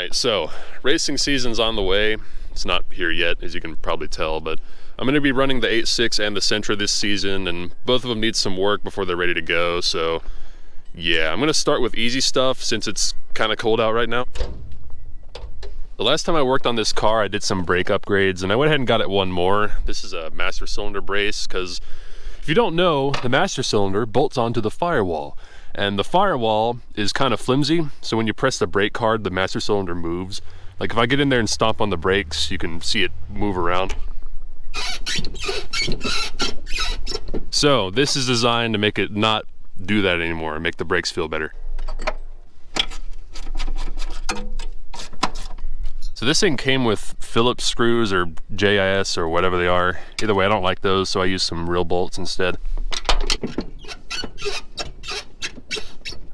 right, so racing season's on the way. It's not here yet, as you can probably tell, but I'm going to be running the 86 and the Sentra this season, and both of them need some work before they're ready to go. So yeah, I'm going to start with easy stuff since it's kind of cold out right now. The last time I worked on this car, I did some brake upgrades, and I went ahead and got it one more. This is a master cylinder brace, because if you don't know, the master cylinder bolts onto the firewall. And the firewall is kind of flimsy, so when you press the brake hard, the master cylinder moves. Like if I get in there and stomp on the brakes, you can see it move around. So this is designed to make it not do that anymore and make the brakes feel better. So this thing came with Phillips screws or JIS or whatever they are. Either way, I don't like those, so I use some real bolts instead.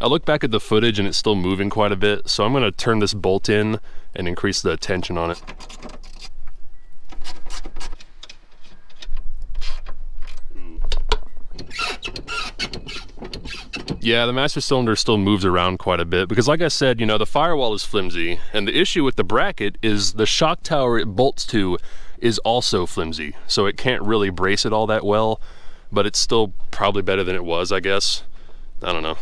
I look back at the footage and it's still moving quite a bit, so I'm going to turn this bolt in and increase the tension on it. Yeah, the master cylinder still moves around quite a bit because like I said, you know, the firewall is flimsy, and the issue with the bracket is the shock tower it bolts to is also flimsy, so it can't really brace it all that well, but it's still probably better than it was, I guess. I don't know.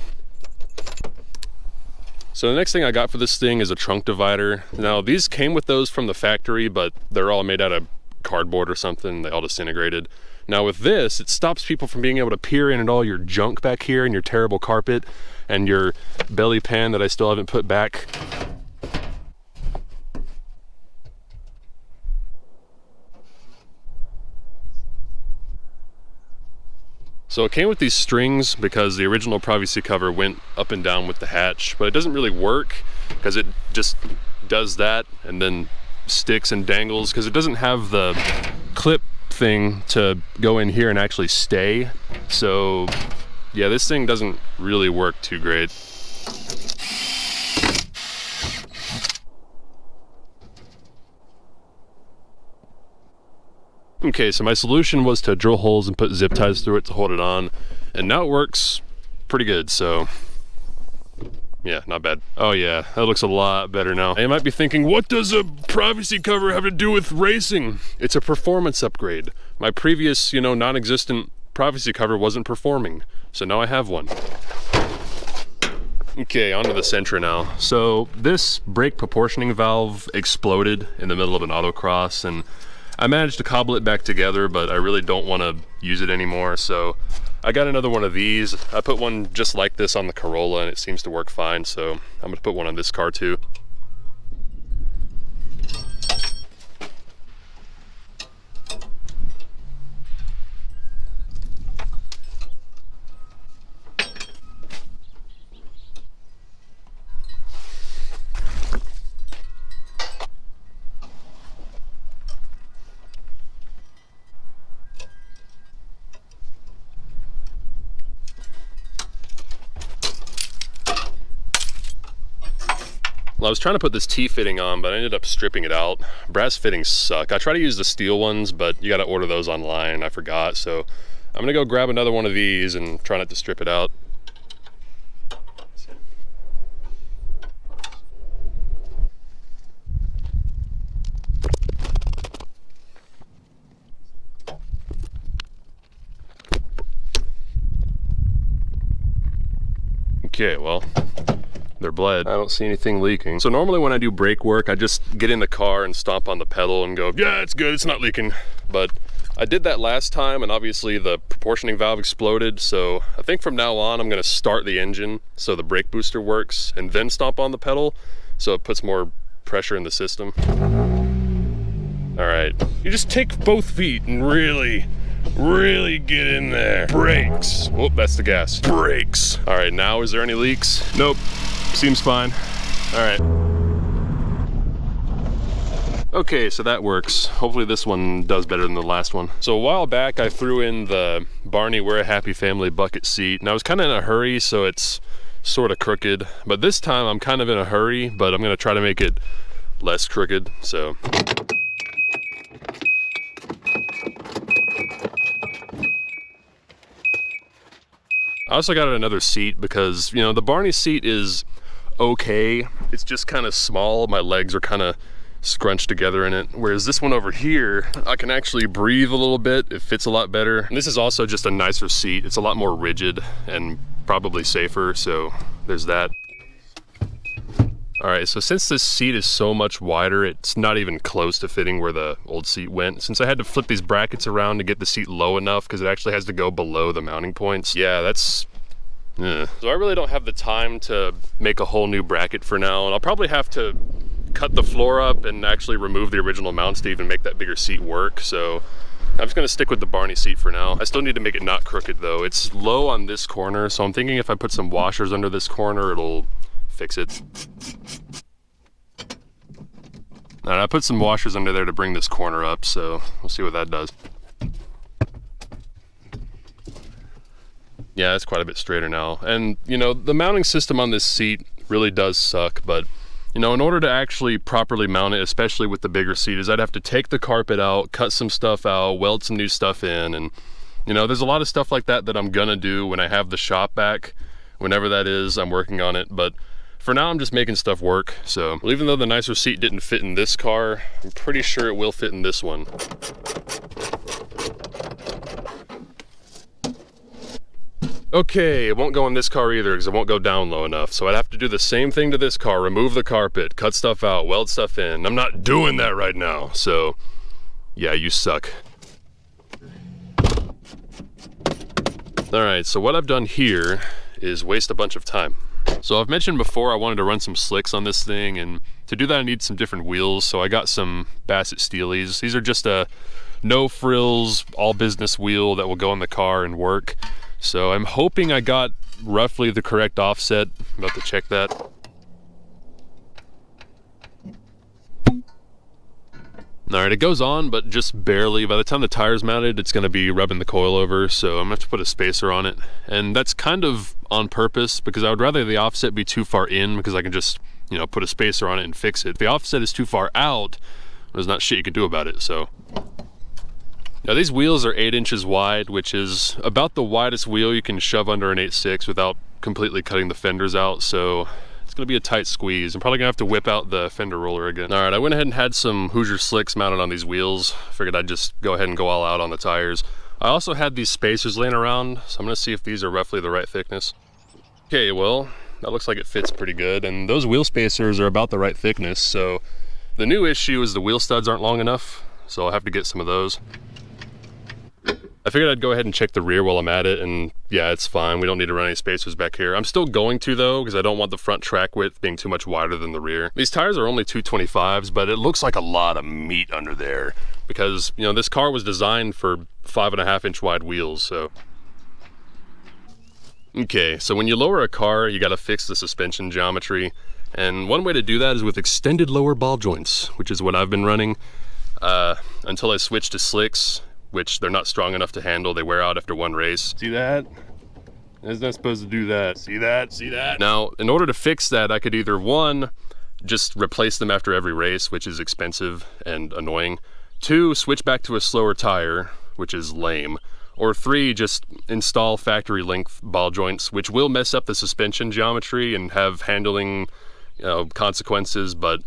So the next thing I got for this thing is a trunk divider. Now these came with those from the factory, but they're all made out of cardboard or something. They all disintegrated. Now with this, it stops people from being able to peer in at all your junk back here and your terrible carpet and your belly pan that I still haven't put back. So it came with these strings because the original privacy cover went up and down with the hatch, but it doesn't really work because it just does that and then sticks and dangles because it doesn't have the clip thing to go in here and actually stay. So yeah, this thing doesn't really work too great. Okay, so my solution was to drill holes and put zip ties through it to hold it on, and now it works pretty good, so yeah, not bad. Oh yeah, that looks a lot better now. You might be thinking, what does a privacy cover have to do with racing? It's a performance upgrade. My previous, you know, non-existent privacy cover wasn't performing, so now I have one. Okay, on to the Sentra now. So this brake proportioning valve exploded in the middle of an autocross, and I managed to cobble it back together, but I really don't want to use it anymore, so I got another one of these. I put one just like this on the Corolla and it seems to work fine, so I'm going to put one on this car too. Well, I was trying to put this T-fitting on, but I ended up stripping it out. Brass fittings suck. I try to use the steel ones, but you gotta order those online. I forgot, so I'm gonna go grab another one of these and try not to strip it out. Okay, well, they're bled. I don't see anything leaking. So normally when I do brake work, I just get in the car and stomp on the pedal and go, yeah, it's good, it's not leaking. But I did that last time and obviously the proportioning valve exploded. So I think from now on, I'm gonna start the engine so the brake booster works and then stomp on the pedal so it puts more pressure in the system. All right, you just take both feet and really get in there. Brakes. Oh, that's the gas. Brakes. All right, now is there any leaks? Nope. Seems fine. All right. Okay, so that works. Hopefully this one does better than the last one. So a while back, I threw in the Barney We're a Happy Family bucket seat, and I was kind of in a hurry, so it's sort of crooked. But this time I'm kind of in a hurry, but I'm gonna try to make it less crooked, so. I also got another seat because, you know, the Barney seat is okay, it's just kind of small. My legs are kind of scrunched together in it. Whereas this one over here, I can actually breathe a little bit. It fits a lot better. And this is also just a nicer seat. It's a lot more rigid and probably safer, so there's that. All right, so since this seat is so much wider, it's not even close to fitting where the old seat went. Since I had to flip these brackets around to get the seat low enough, because it actually has to go below the mounting points. Yeah, that's, so I really don't have the time to make a whole new bracket for now, and I'll probably have to cut the floor up and actually remove the original mounts to even make that bigger seat work. So I'm just gonna stick with the Barney seat for now. I still need to make it not crooked though. It's low on this corner, so I'm thinking if I put some washers under this corner, it'll fix it. And I put some washers under there to bring this corner up, so we'll see what that does. Yeah, it's quite a bit straighter now. And you know, the mounting system on this seat really does suck, but you know, in order to actually properly mount it, especially with the bigger seat, is I'd have to take the carpet out, cut some stuff out, weld some new stuff in, and you know, there's a lot of stuff like that that I'm gonna do when I have the shop back. Whenever that is, I'm working on it, but for now I'm just making stuff work. So well, even though the nicer seat didn't fit in this car, I'm pretty sure it will fit in this one. Okay, it won't go in this car either because it won't go down low enough. So I'd have to do the same thing to this car, remove the carpet, cut stuff out, weld stuff in. I'm not doing that right now. So yeah, you suck. All right, so what I've done here is waste a bunch of time. So I've mentioned before I wanted to run some slicks on this thing, and to do that I need some different wheels. So I got some Bassett Steelies. These are just a no frills, all business wheel that will go in the car and work. So I'm hoping I got roughly the correct offset. I'm about to check that. All right, it goes on, but just barely. By the time the tire's mounted, it's gonna be rubbing the coil over, so I'm gonna have to put a spacer on it. And that's kind of on purpose, because I would rather the offset be too far in, because I can just, you know, put a spacer on it and fix it. If the offset is too far out, there's not shit you can do about it, so. Now these wheels are 8 inches wide, which is about the widest wheel you can shove under an 8.6 without completely cutting the fenders out, so it's gonna be a tight squeeze. I'm probably gonna have to whip out the fender roller again. All right, I went ahead and had some Hoosier slicks mounted on these wheels. Figured I'd just go ahead and go all out on the tires. I also had these spacers laying around, so I'm gonna see if these are roughly the right thickness. Okay, well, that looks like it fits pretty good, and those wheel spacers are about the right thickness, so the new issue is the wheel studs aren't long enough, so I'll have to get some of those. I figured I'd go ahead and check the rear while I'm at it, and yeah, it's fine. We don't need to run any spacers back here. I'm still going to though, because I don't want the front track width being too much wider than the rear. These tires are only 225s, but it looks like a lot of meat under there because, you know, this car was designed for 5.5 inch wide wheels, so. Okay, so when you lower a car, you gotta fix the suspension geometry. And one way to do that is with extended lower ball joints, which is what I've been running until I switched to slicks, which they're not strong enough to handle. They wear out after one race. See that? It's not supposed to do that. See that? See that? Now, in order to fix that, I could either one, just replace them after every race, which is expensive and annoying. Two, switch back to a slower tire, which is lame. Or three, just install factory length ball joints, which will mess up the suspension geometry and have handling, you know, consequences, but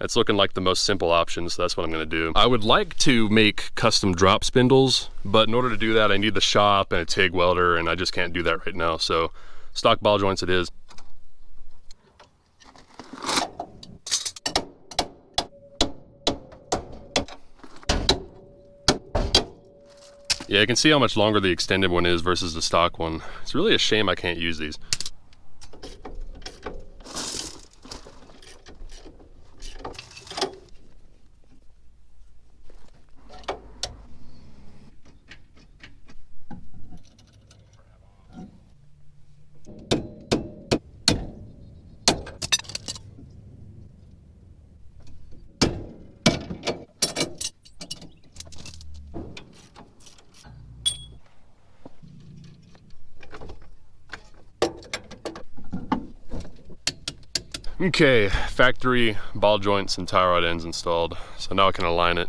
it's looking like the most simple option, so that's what I'm gonna do. I would like to make custom drop spindles, but in order to do that, I need the shop and a TIG welder, and I just can't do that right now, so stock ball joints it is. Yeah, you can see how much longer the extended one is versus the stock one. It's really a shame I can't use these. Okay, factory ball joints and tie rod ends installed, so now I can align it.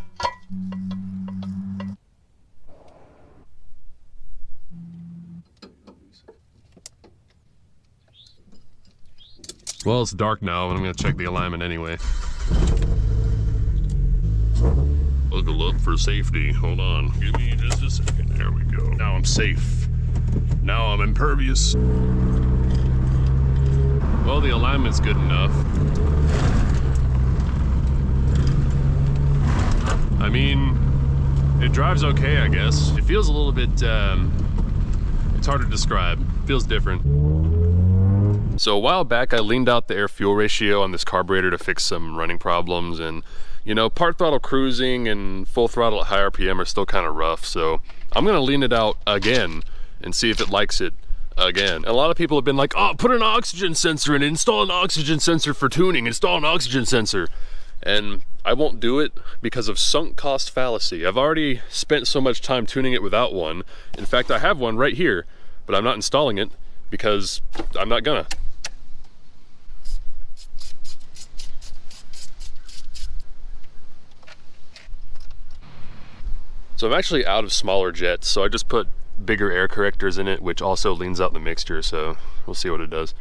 Well, it's dark now, and I'm gonna check the alignment anyway. Buckle up for safety. Hold on. Give me just a second. There we go. Now I'm safe. Now I'm impervious. Well, the alignment's good enough. I mean, it drives okay, I guess. It feels a little bit, it's hard to describe. It feels different. So a while back, I leaned out the air-fuel ratio on this carburetor to fix some running problems, and you know, part throttle cruising and full throttle at high RPM are still kind of rough, so I'm gonna lean it out again and see if it likes it again. And a lot of people have been like, oh, put an oxygen sensor in it, install an oxygen sensor for tuning, install an oxygen sensor. And I won't do it because of sunk cost fallacy. I've already spent so much time tuning it without one. In fact, I have one right here, but I'm not installing it because I'm not gonna. So I'm actually out of smaller jets, so I just put bigger air correctors in it, which also leans out the mixture, so we'll see what it does.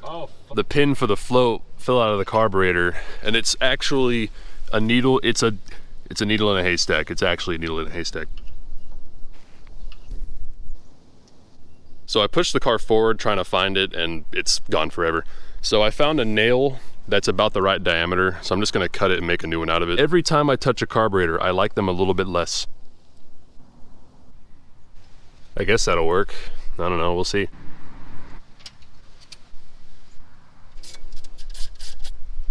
Oh, the pin for the float fell out of the carburetor, and it's actually a needle. It's a needle in a haystack. It's actually a needle in a haystack. So I pushed the car forward trying to find it, and it's gone forever. So I found a nail that's about the right diameter, so I'm just gonna cut it and make a new one out of it. Every time I touch a carburetor, I like them a little bit less. I guess that'll work. I don't know, we'll see.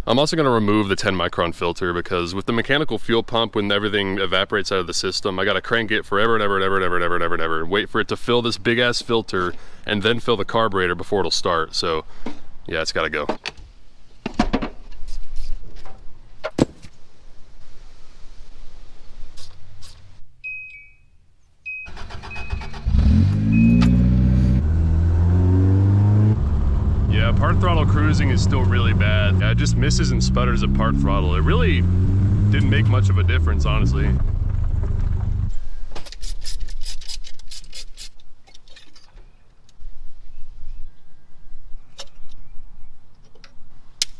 I'm also gonna remove the 10 micron filter because with the mechanical fuel pump, when everything evaporates out of the system, I gotta crank it forever and ever and ever and ever and ever and ever and ever, wait for it to fill this big ass filter and then fill the carburetor before it'll start. So yeah, it's gotta go. Part throttle cruising is still really bad. Yeah, it just misses and sputters at part throttle. It really didn't make much of a difference, honestly. All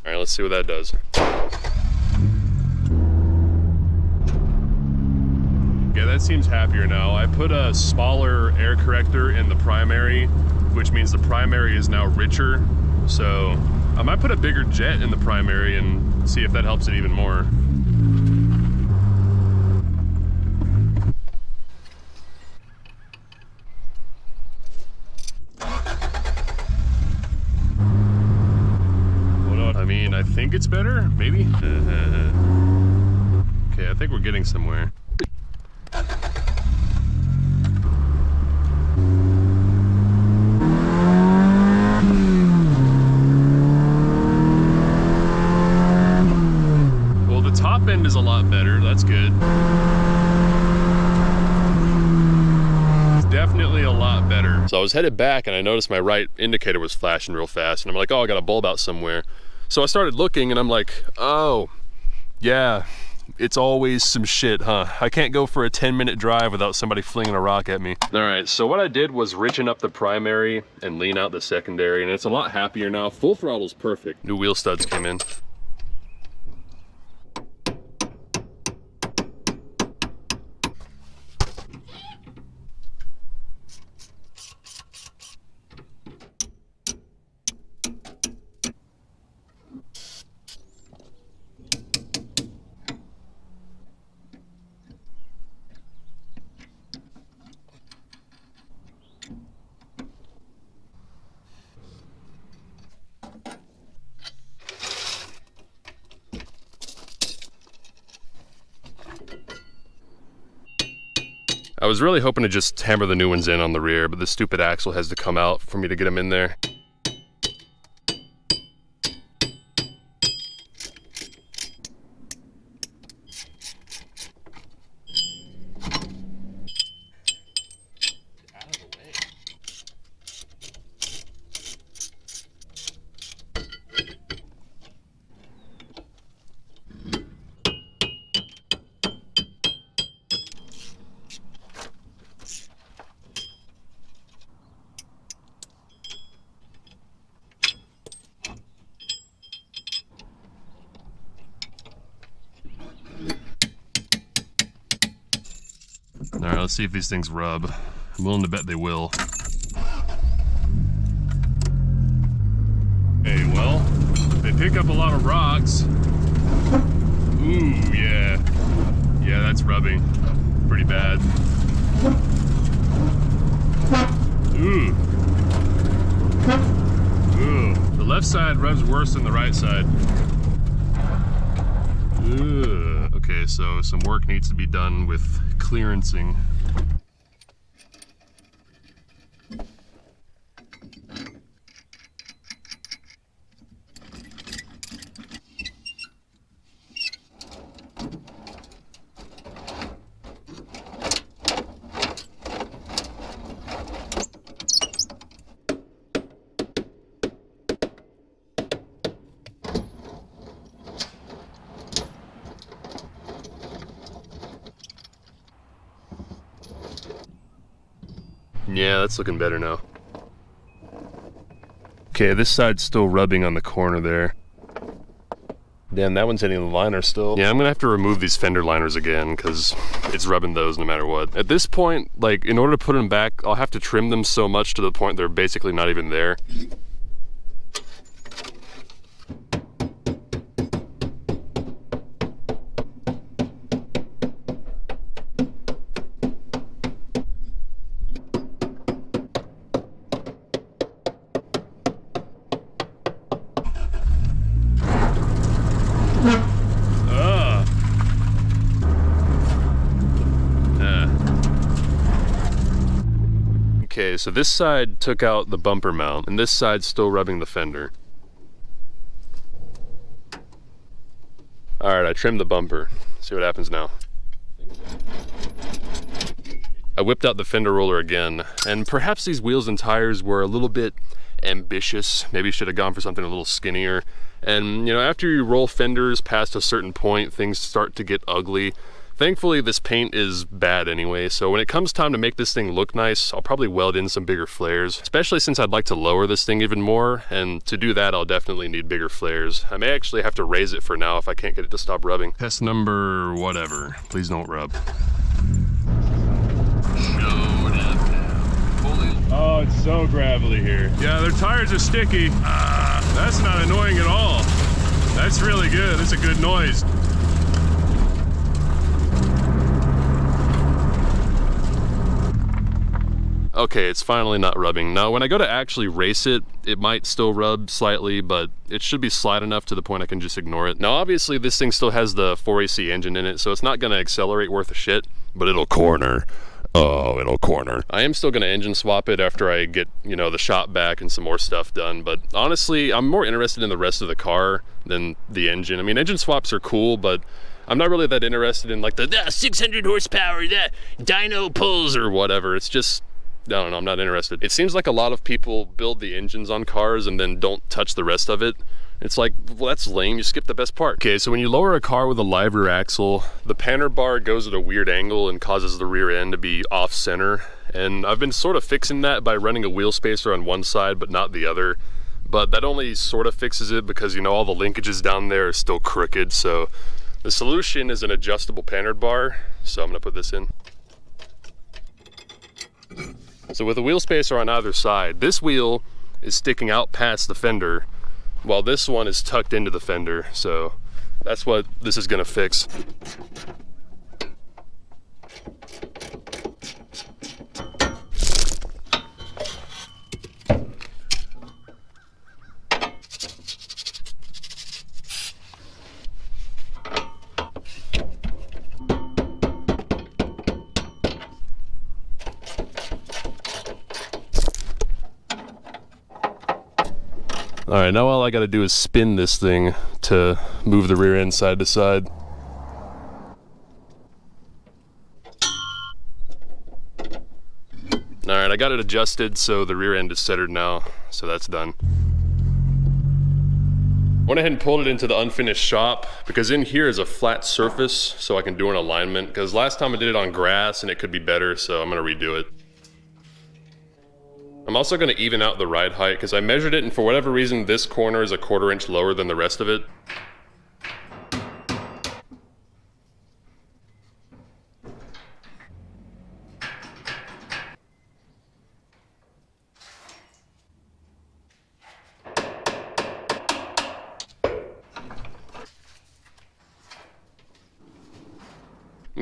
right, let's see what that does. Yeah, that seems happier now. I put a smaller air corrector in the primary, which means the primary is now richer. So I might put a bigger jet in the primary and see if that helps it even more. I mean, I think it's better, maybe? Okay, I think we're getting somewhere. Top end is a lot better, that's good. It's definitely a lot better. So I was headed back and I noticed my right indicator was flashing real fast and I'm like, oh, I got a bulb out somewhere. So I started looking and I'm like, oh, yeah, it's always some shit, huh? I can't go for a 10-minute drive without somebody flinging a rock at me. All right, so what I did was richen up the primary and lean out the secondary, and it's a lot happier now. Full throttle's perfect. New wheel studs came in. I was really hoping to just hammer the new ones in on the rear, but the stupid axle has to come out for me to get them in there. All right, let's see if these things rub. I'm willing to bet they will. Hey, well, they pick up a lot of rocks. Ooh, yeah. Yeah, that's rubbing pretty bad. Ooh. Ooh. The left side rubs worse than the right side. Ooh. Okay, so some work needs to be done with clearancing. Yeah, that's looking better now. Okay, this side's still rubbing on the corner there. Damn, that one's hitting the liner still. Yeah, I'm gonna have to remove these fender liners again because it's rubbing those no matter what. At this point, like, in order to put them back, I'll have to trim them so much to the point they're basically not even there. Okay, so this side took out the bumper mount, and this side's still rubbing the fender. Alright, I trimmed the bumper. See what happens now. I whipped out the fender roller again, and perhaps these wheels and tires were a little bit ambitious. Maybe should have gone for something a little skinnier. And, you know, after you roll fenders past a certain point, things start to get ugly. Thankfully, this paint is bad anyway, so when it comes time to make this thing look nice, I'll probably weld in some bigger flares, especially since I'd like to lower this thing even more, and to do that, I'll definitely need bigger flares. I may actually have to raise it for now if I can't get it to stop rubbing. Test number whatever. Please don't rub. Oh, it's so gravelly here. Yeah, their tires are sticky. That's not annoying at all. That's really good. That's a good noise. Okay, it's finally not rubbing. Now, when I go to actually race it, it might still rub slightly, but it should be slight enough to the point I can just ignore it. Now, obviously, this thing still has the 4AC engine in it, so it's not gonna accelerate worth a shit, but it'll corner. Oh, it'll corner. I am still gonna engine swap it after I get, you know, the shop back and some more stuff done, but honestly, I'm more interested in the rest of the car than the engine. I mean, engine swaps are cool, but I'm not really that interested in like the 600 horsepower, that dyno pulls or whatever. It's just, I don't know, I'm not interested. It seems like a lot of people build the engines on cars and then don't touch the rest of it. It's like, well, that's lame, you skipped the best part. Okay, so when you lower a car with a live rear axle, the panner bar goes at a weird angle and causes the rear end to be off center. And I've been sort of fixing that by running a wheel spacer on one side but not the other. But that only sort of fixes it because, you know, all the linkages down there are still crooked. So the solution is an adjustable panner bar. So I'm gonna put this in. So with a wheel spacer on either side, this wheel is sticking out past the fender while this one is tucked into the fender. So that's what this is gonna fix. All right, now all I gotta do is spin this thing to move the rear end side to side. All right, I got it adjusted so the rear end is centered now, so that's done. Went ahead and pulled it into the unfinished shop because in here is a flat surface so I can do an alignment, because last time I did it on grass and it could be better, so I'm gonna redo it. I'm also going to even out the ride height because I measured it, and for whatever reason this corner is a 1/4 inch lower than the rest of it.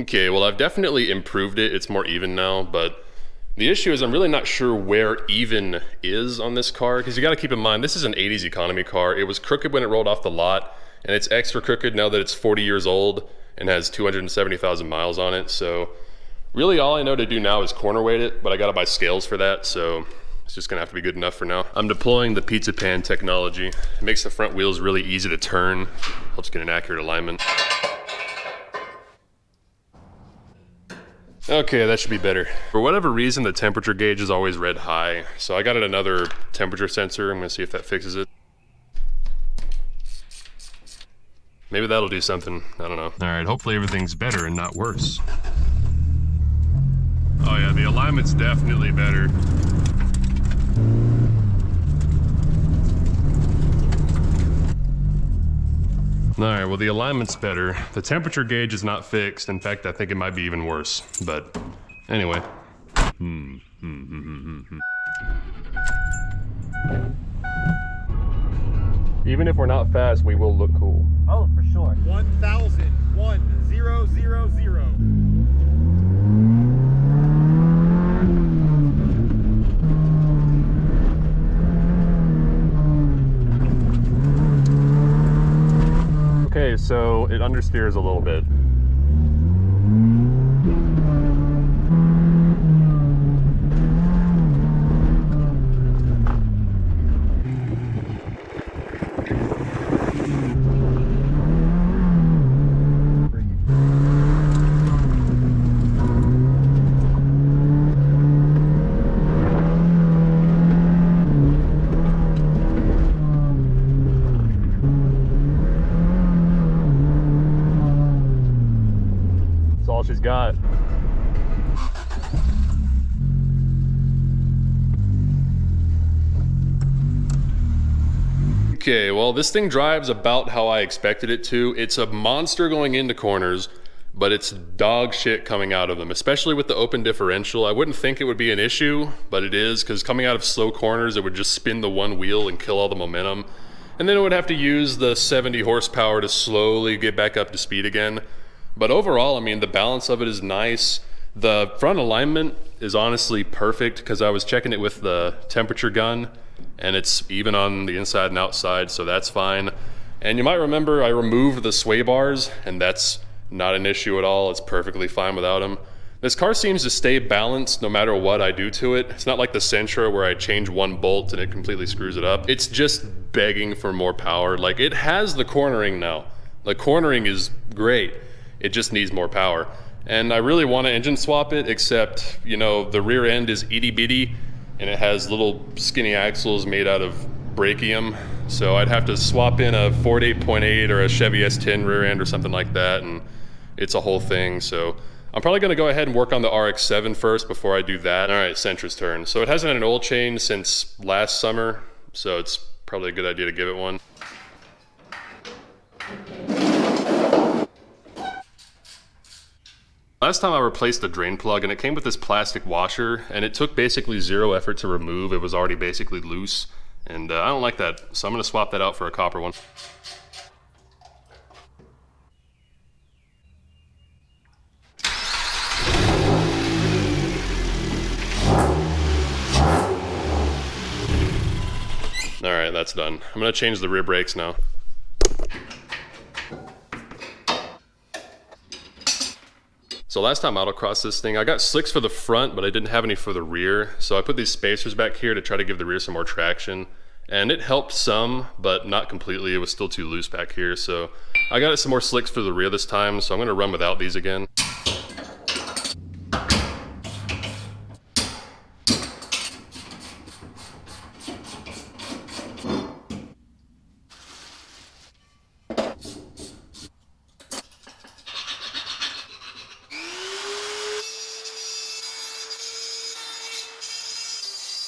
Okay, well I've definitely improved it. It's more even now, but the issue is I'm really not sure where even is on this car, because you got to keep in mind this is an 80s economy car. It was crooked when it rolled off the lot, and it's extra crooked now that it's 40 years old and has 270,000 miles on it. So really all I know to do now is corner weight it, but I got to buy scales for that, so it's just gonna have to be good enough for now. I'm deploying the pizza pan technology. It makes the front wheels really easy to turn, helps get an accurate alignment. Okay, that should be better. For whatever reason, the temperature gauge is always read high, so I got it another temperature sensor. I'm gonna see if that fixes it. Maybe that'll do something, I don't know. All right, hopefully everything's better and not worse. Oh yeah, the alignment's definitely better. All right, well the alignment's better. The temperature gauge is not fixed. In fact, I think it might be even worse, but anyway. Even if we're not fast, we will look cool. Oh, for sure. 1,000. Okay, so it understeers a little bit. All she's got. Okay, well this thing drives about how I expected it to. It's a monster going into corners, but it's dog shit coming out of them, especially with the open differential. I wouldn't think it would be an issue, but it is, because coming out of slow corners, it would just spin the one wheel and kill all the momentum. And then it would have to use the 70 horsepower to slowly get back up to speed again. But overall, I mean, the balance of it is nice. The front alignment is honestly perfect, because I was checking it with the temperature gun and it's even on the inside and outside, so that's fine. And you might remember I removed the sway bars, and that's not an issue at all. It's perfectly fine without them. This car seems to stay balanced no matter what I do to it. It's not like the Sentra where I change one bolt and it completely screws it up. It's just begging for more power. Like, it has the cornering now. The cornering is great. It just needs more power. And I really want to engine swap it, except, you know, the rear end is itty bitty and it has little skinny axles made out of brachium. So I'd have to swap in a Ford 8.8 or a Chevy S10 rear end or something like that, and it's a whole thing. So I'm probably gonna go ahead and work on the RX-7 first before I do that. All right, Sentra's turn. So it hasn't had an oil change since last summer, so it's probably a good idea to give it one. Last time I replaced the drain plug, and it came with this plastic washer, and it took basically zero effort to remove. It was already basically loose, and I don't like that, so I'm gonna swap that out for a copper one. All right, that's done. I'm gonna change the rear brakes now. So last time Autocross this thing, I got slicks for the front, but I didn't have any for the rear. So I put these spacers back here to try to give the rear some more traction. And it helped some, but not completely. It was still too loose back here. So I got some more slicks for the rear this time, so I'm gonna run without these again.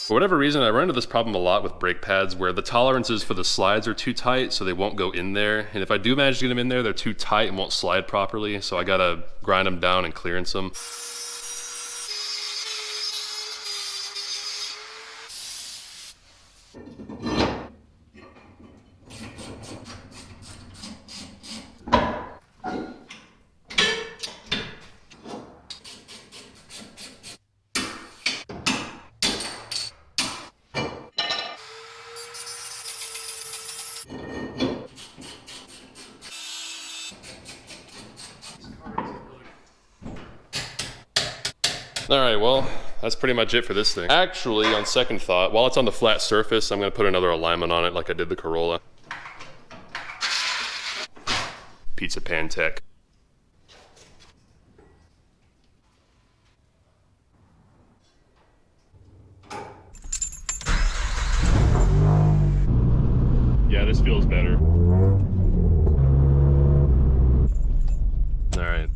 For whatever reason, I run into this problem a lot with brake pads where the tolerances for the slides are too tight, so they won't go in there. And if I do manage to get them in there, they're too tight and won't slide properly, so I gotta grind them down and clearance them. All right, well, that's pretty much it for this thing. Actually, on second thought, while it's on the flat surface, I'm gonna put another alignment on it like I did the Corolla. Pizza pan tech. Yeah, this feels better. All right.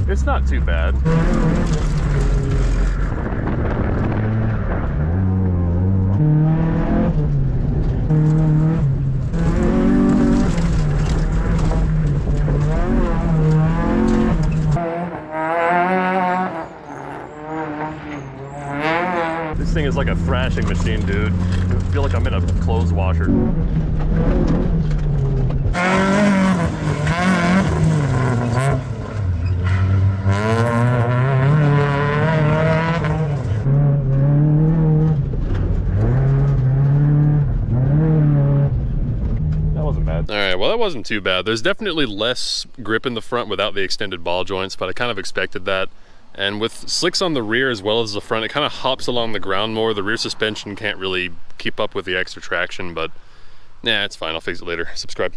It's not too bad. This thing is like a thrashing machine, dude. I feel like I'm in a clothes washer. Alright, well that wasn't too bad. There's definitely less grip in the front without the extended ball joints, but I kind of expected that. And with slicks on the rear as well as the front, it kind of hops along the ground more. The rear suspension can't really keep up with the extra traction, but yeah, it's fine. I'll fix it later. Subscribe.